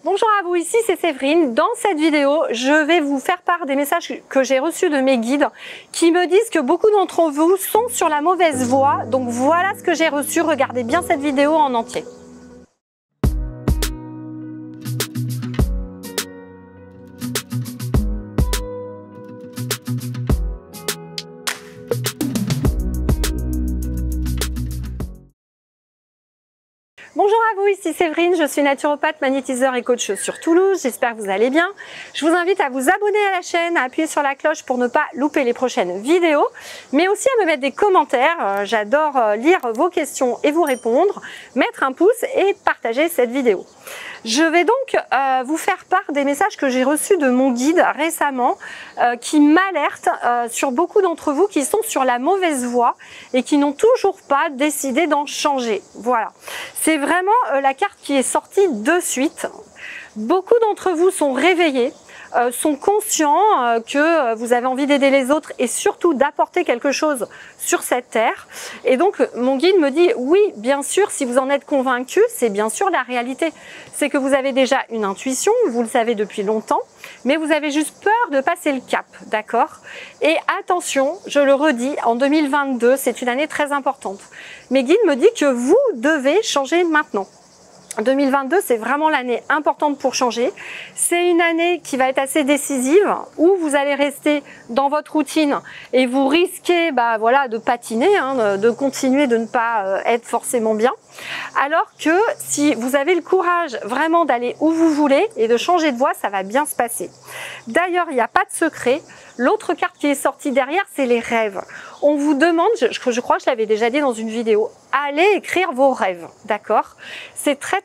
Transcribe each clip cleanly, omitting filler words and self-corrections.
Bonjour à vous, ici c'est Séverine. Dans cette vidéo, je vais vous faire part des messages que j'ai reçus de mes guides qui me disent que beaucoup d'entre vous sont sur la mauvaise voie. Donc voilà ce que j'ai reçu, regardez bien cette vidéo en entier. Bonjour à vous, ici Séverine, je suis naturopathe, magnétiseur et coach sur Toulouse, j'espère que vous allez bien. Je vous invite à vous abonner à la chaîne, à appuyer sur la cloche pour ne pas louper les prochaines vidéos, mais aussi à me mettre des commentaires, j'adore lire vos questions et vous répondre, mettre un pouce et partager cette vidéo. Je vais donc vous faire part des messages que j'ai reçus de mon guide récemment qui m'alerte sur beaucoup d'entre vous qui sont sur la mauvaise voie et qui n'ont toujours pas décidé d'en changer. Voilà, c'est vraiment la carte qui est sortie de suite. Beaucoup d'entre vous sont réveillés, sont conscients que vous avez envie d'aider les autres et surtout d'apporter quelque chose sur cette terre. Et donc mon guide me dit oui, bien sûr, si vous en êtes convaincu, c'est bien sûr la réalité. C'est que vous avez déjà une intuition, vous le savez depuis longtemps, mais vous avez juste peur de passer le cap, d'accord? Et attention, je le redis, en 2022, c'est une année très importante. Mes guides me disent que vous devez changer maintenant. 2022, c'est vraiment l'année importante pour changer. C'est une année qui va être assez décisive où vous allez rester dans votre routine et vous risquez voilà, de patiner, de continuer de ne pas être forcément bien. Alors que si vous avez le courage vraiment d'aller où vous voulez et de changer de voie, ça va bien se passer. D'ailleurs, il n'y a pas de secret. L'autre carte qui est sortie derrière, c'est les rêves. On vous demande, je crois que je l'avais déjà dit dans une vidéo, allez écrire vos rêves, d'accord? C'est très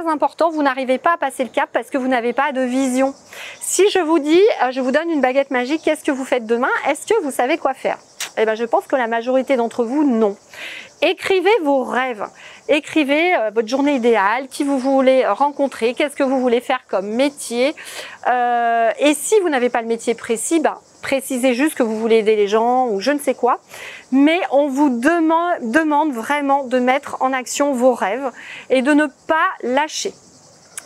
important, vous n'arrivez pas à passer le cap parce que vous n'avez pas de vision. Si je vous dis, je vous donne une baguette magique, qu'est-ce que vous faites demain? Est-ce que vous savez quoi faire? Eh bien, je pense que la majorité d'entre vous, non. Écrivez vos rêves, écrivez votre journée idéale, qui vous voulez rencontrer, qu'est-ce que vous voulez faire comme métier. Et si vous n'avez pas le métier précis, précisez juste que vous voulez aider les gens ou je ne sais quoi. Mais on vous demande vraiment de mettre en action vos rêves et de ne pas lâcher.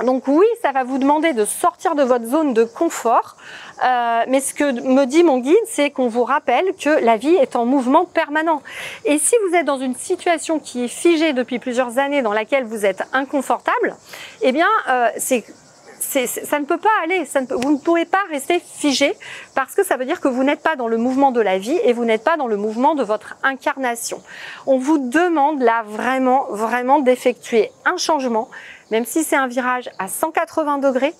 Donc oui, ça va vous demander de sortir de votre zone de confort, mais ce que me dit mon guide, c'est qu'on vous rappelle que la vie est en mouvement permanent. Et si vous êtes dans une situation qui est figée depuis plusieurs années, dans laquelle vous êtes inconfortable, eh bien, ça ne peut pas aller, vous ne pouvez pas rester figé parce que ça veut dire que vous n'êtes pas dans le mouvement de la vie et vous n'êtes pas dans le mouvement de votre incarnation. On vous demande là vraiment d'effectuer un changement, même si c'est un virage à 180 degrés,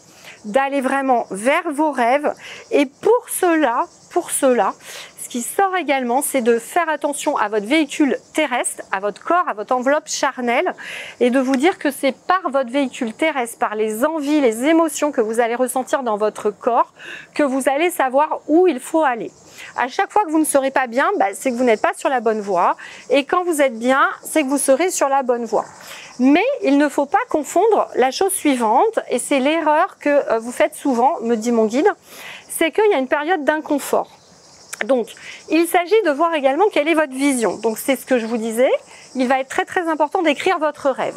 d'aller vraiment vers vos rêves. Et pour cela, ce qui sort également, c'est de faire attention à votre véhicule terrestre, à votre corps, à votre enveloppe charnelle, et de vous dire que c'est par votre véhicule terrestre, par les envies, les émotions que vous allez ressentir dans votre corps, que vous allez savoir où il faut aller. À chaque fois que vous ne serez pas bien, c'est que vous n'êtes pas sur la bonne voie, et quand vous êtes bien, c'est que vous serez sur la bonne voie. Mais il ne faut pas confondre la chose suivante, et c'est l'erreur que vous faites souvent, me dit mon guide, c'est qu'il y a une période d'inconfort. Donc, il s'agit de voir également quelle est votre vision. Donc, c'est ce que je vous disais, il va être très important d'écrire votre rêve.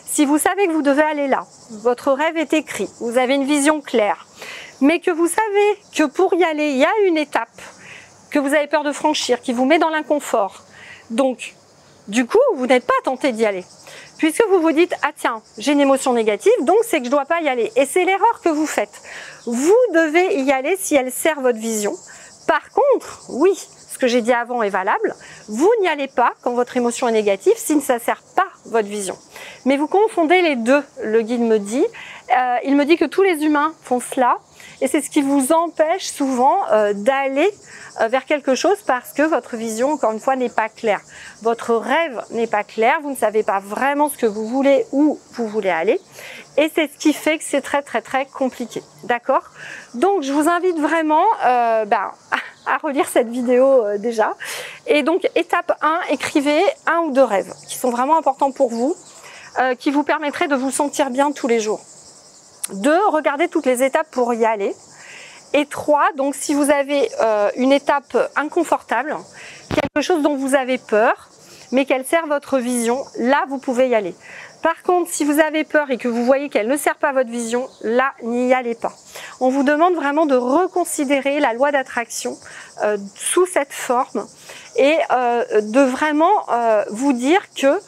Si vous savez que vous devez aller là, votre rêve est écrit, vous avez une vision claire, mais que vous savez que pour y aller, il y a une étape que vous avez peur de franchir, qui vous met dans l'inconfort. Donc, du coup, vous n'êtes pas tenté d'y aller. Puisque vous vous dites, ah tiens, j'ai une émotion négative, donc c'est que je ne dois pas y aller. Et c'est l'erreur que vous faites. Vous devez y aller si elle sert votre vision. Par contre, oui, ce que j'ai dit avant est valable, vous n'y allez pas quand votre émotion est négative si ça ne sert pas votre vision. Mais vous confondez les deux, le guide me dit. Il me dit que tous les humains font cela et c'est ce qui vous empêche souvent d'aller vers quelque chose parce que votre vision, encore une fois, n'est pas claire. Votre rêve n'est pas clair, vous ne savez pas vraiment ce que vous voulez, où vous voulez aller. Et c'est ce qui fait que c'est très compliqué. D'accord? Donc, je vous invite vraiment à relire cette vidéo déjà. Et donc, étape 1, écrivez 1 ou 2 rêves qui sont vraiment importants pour vous, qui vous permettraient de vous sentir bien tous les jours. 2, regardez toutes les étapes pour y aller. Et 3, donc si vous avez une étape inconfortable, quelque chose dont vous avez peur, mais qu'elle sert votre vision, là vous pouvez y aller. Par contre, si vous avez peur et que vous voyez qu'elle ne sert pas à votre vision, là, n'y allez pas. On vous demande vraiment de reconsidérer la loi d'attraction sous cette forme et de vraiment vous dire que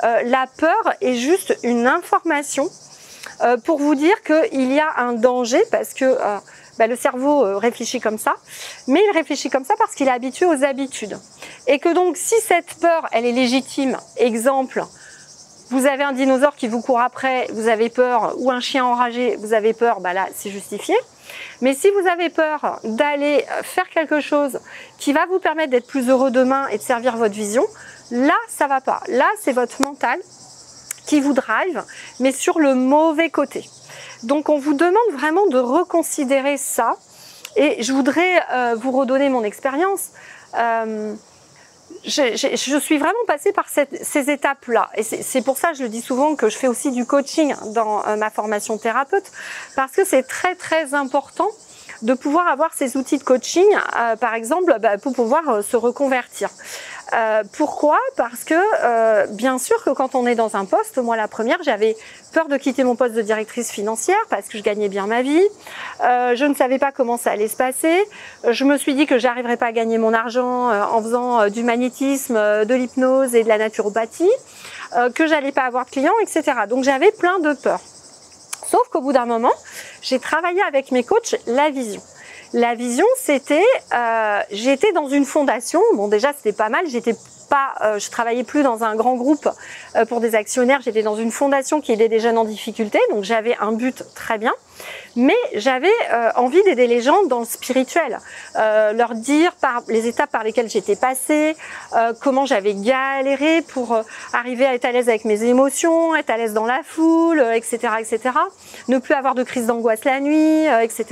la peur est juste une information pour vous dire qu'il y a un danger parce que le cerveau réfléchit comme ça, mais il réfléchit comme ça parce qu'il est habitué aux habitudes. Et que donc, si cette peur, elle est légitime, exemple, vous avez un dinosaure qui vous court après, vous avez peur, ou un chien enragé, vous avez peur, là, c'est justifié. Mais si vous avez peur d'aller faire quelque chose qui va vous permettre d'être plus heureux demain et de servir votre vision, là, ça va pas. Là, c'est votre mental qui vous drive, mais sur le mauvais côté. Donc, on vous demande vraiment de reconsidérer ça. Et je voudrais vous redonner mon expérience. Je suis vraiment passée par ces étapes-là. Et c'est pour ça, je le dis souvent, que je fais aussi du coaching dans ma formation thérapeute. Parce que c'est très, très important de pouvoir avoir ces outils de coaching, par exemple, pour pouvoir se reconvertir. Pourquoi? Parce que bien sûr que quand on est dans un poste, moi la première, j'avais peur de quitter mon poste de directrice financière parce que je gagnais bien ma vie. Je ne savais pas comment ça allait se passer. Je me suis dit que j'arriverais pas à gagner mon argent en faisant du magnétisme, de l'hypnose et de la naturopathie, que j'allais pas avoir de clients, etc. Donc j'avais plein de peurs. Sauf qu'au bout d'un moment, j'ai travaillé avec mes coachs la vision. La vision, c'était, j'étais dans une fondation. Bon, déjà, c'était pas mal. Je travaillais plus dans un grand groupe pour des actionnaires. J'étais dans une fondation qui aidait des jeunes en difficulté. Donc, j'avais un but très bien. Mais j'avais envie d'aider les gens dans le spirituel. Leur dire les étapes par lesquelles j'étais passée, comment j'avais galéré pour arriver à être à l'aise avec mes émotions, être à l'aise dans la foule, etc., etc. Ne plus avoir de crise d'angoisse la nuit, etc.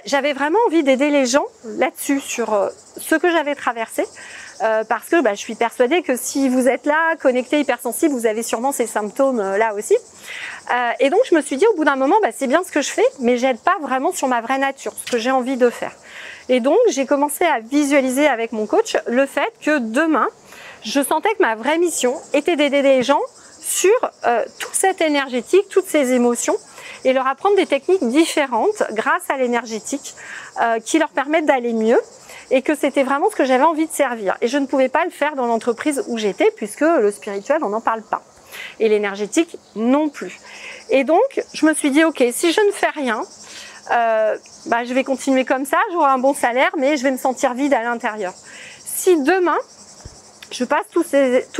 J'avais vraiment envie d'aider les gens là-dessus, sur ce que j'avais traversé. Parce que je suis persuadée que si vous êtes là, connecté, hypersensible, vous avez sûrement ces symptômes là aussi. Et donc je me suis dit au bout d'un moment, c'est bien ce que je fais, mais j'aide pas vraiment sur ma vraie nature, ce que j'ai envie de faire. Et donc j'ai commencé à visualiser avec mon coach le fait que demain, je sentais que ma vraie mission était d'aider les gens sur toute cette énergétique, toutes ces émotions, et leur apprendre des techniques différentes grâce à l'énergétique qui leur permettent d'aller mieux. Et que c'était vraiment ce que j'avais envie de servir. Et je ne pouvais pas le faire dans l'entreprise où j'étais, puisque le spirituel, on n'en parle pas. Et l'énergétique, non plus. Et donc, je me suis dit, ok, si je ne fais rien, je vais continuer comme ça, j'aurai un bon salaire, mais je vais me sentir vide à l'intérieur. Si demain, je passe toutes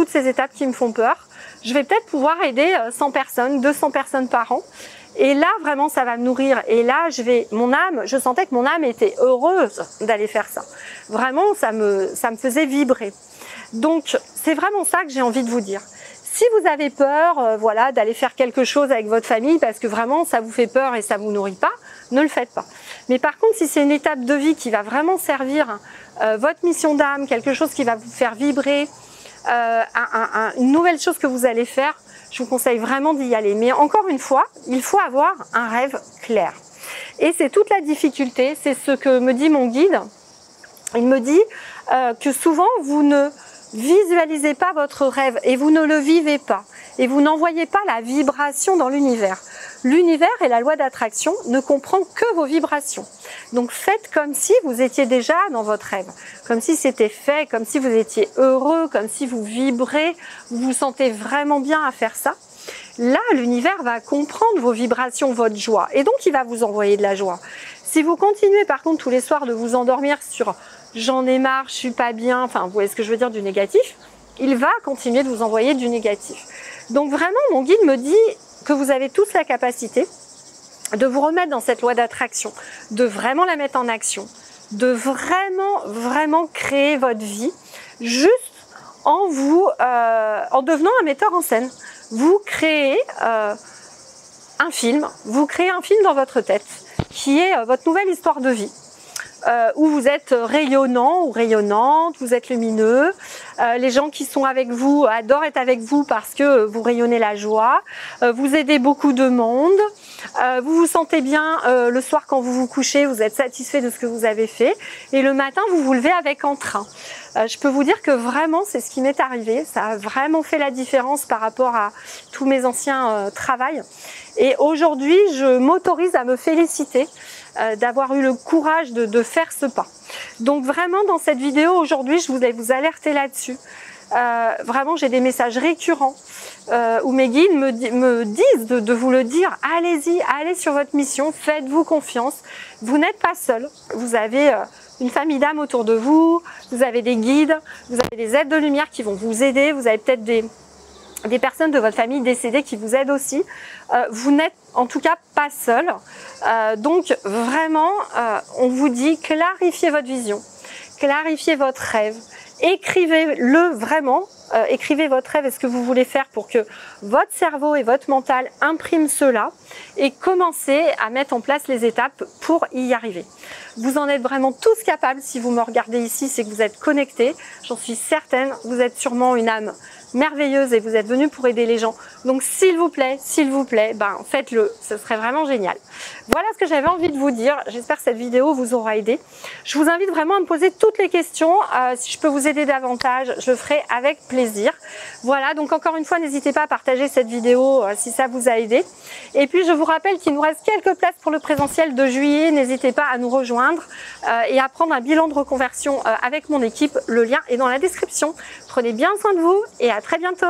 ces étapes qui me font peur, je vais peut-être pouvoir aider 100 personnes, 200 personnes par an. Et là, vraiment, ça va me nourrir. Et là, je sentais que mon âme était heureuse d'aller faire ça. Vraiment, ça me faisait vibrer. Donc, c'est vraiment ça que j'ai envie de vous dire. Si vous avez peur, d'aller faire quelque chose avec votre famille parce que vraiment, ça vous fait peur et ça vous nourrit pas, ne le faites pas. Mais par contre, si c'est une étape de vie qui va vraiment servir votre mission d'âme, quelque chose qui va vous faire vibrer, une nouvelle chose que vous allez faire, je vous conseille vraiment d'y aller. Mais encore une fois, il faut avoir un rêve clair. Et c'est toute la difficulté, c'est ce que me dit mon guide. Il me dit que souvent, vous ne visualisez pas votre rêve et vous ne le vivez pas. Et vous n'envoyez pas la vibration dans l'univers. L'univers et la loi d'attraction ne comprend que vos vibrations. Donc faites comme si vous étiez déjà dans votre rêve, comme si c'était fait, comme si vous étiez heureux, comme si vous vibrez, vous vous sentez vraiment bien à faire ça. Là, l'univers va comprendre vos vibrations, votre joie, et donc il va vous envoyer de la joie. Si vous continuez par contre tous les soirs de vous endormir sur « j'en ai marre, je suis pas bien », enfin vous voyez ce que je veux dire, du négatif, il va continuer de vous envoyer du négatif. Donc vraiment, mon guide me dit que vous avez tous la capacité de vous remettre dans cette loi d'attraction, de vraiment la mettre en action, de vraiment créer votre vie, juste en devenant un metteur en scène. Vous créez un film dans votre tête, qui est votre nouvelle histoire de vie, où vous êtes rayonnant ou rayonnante, vous êtes lumineux, Les gens qui sont avec vous adorent être avec vous parce que vous rayonnez la joie, vous aidez beaucoup de monde, vous vous sentez bien le soir quand vous vous couchez, vous êtes satisfait de ce que vous avez fait et le matin vous vous levez avec entrain. Je peux vous dire que vraiment c'est ce qui m'est arrivé, ça a vraiment fait la différence par rapport à tous mes anciens travails et aujourd'hui je m'autorise à me féliciter d'avoir eu le courage de faire ce pas. Donc vraiment dans cette vidéo aujourd'hui je voulais vous alerter là-dessus. Vraiment j'ai des messages récurrents où mes guides me disent de vous le dire, allez-y, allez sur votre mission, faites-vous confiance, vous n'êtes pas seul, vous avez une famille d'âmes autour de vous, vous avez des guides, vous avez des êtres de lumière qui vont vous aider, vous avez peut-être des personnes de votre famille décédées qui vous aident aussi, vous n'êtes en tout cas pas seul, donc vraiment on vous dit clarifiez votre vision, clarifiez votre rêve, écrivez-le vraiment, écrivez votre rêve et ce que vous voulez faire pour que votre cerveau et votre mental impriment cela et commencez à mettre en place les étapes pour y arriver. Vous en êtes vraiment tous capables, si vous me regardez ici, c'est que vous êtes connectés, j'en suis certaine, vous êtes sûrement une âme merveilleuse et vous êtes venu pour aider les gens. Donc s'il vous plaît, ben faites-le, ce serait vraiment génial. Voilà ce que j'avais envie de vous dire, j'espère que cette vidéo vous aura aidé. Je vous invite vraiment à me poser toutes les questions, si je peux vous aider davantage, je le ferai avec plaisir. Voilà, donc encore une fois, n'hésitez pas à partager cette vidéo si ça vous a aidé. Et puis je vous rappelle qu'il nous reste quelques places pour le présentiel de juillet, n'hésitez pas à nous rejoindre et à prendre un bilan de reconversion avec mon équipe, le lien est dans la description. Prenez bien soin de vous et à très bientôt.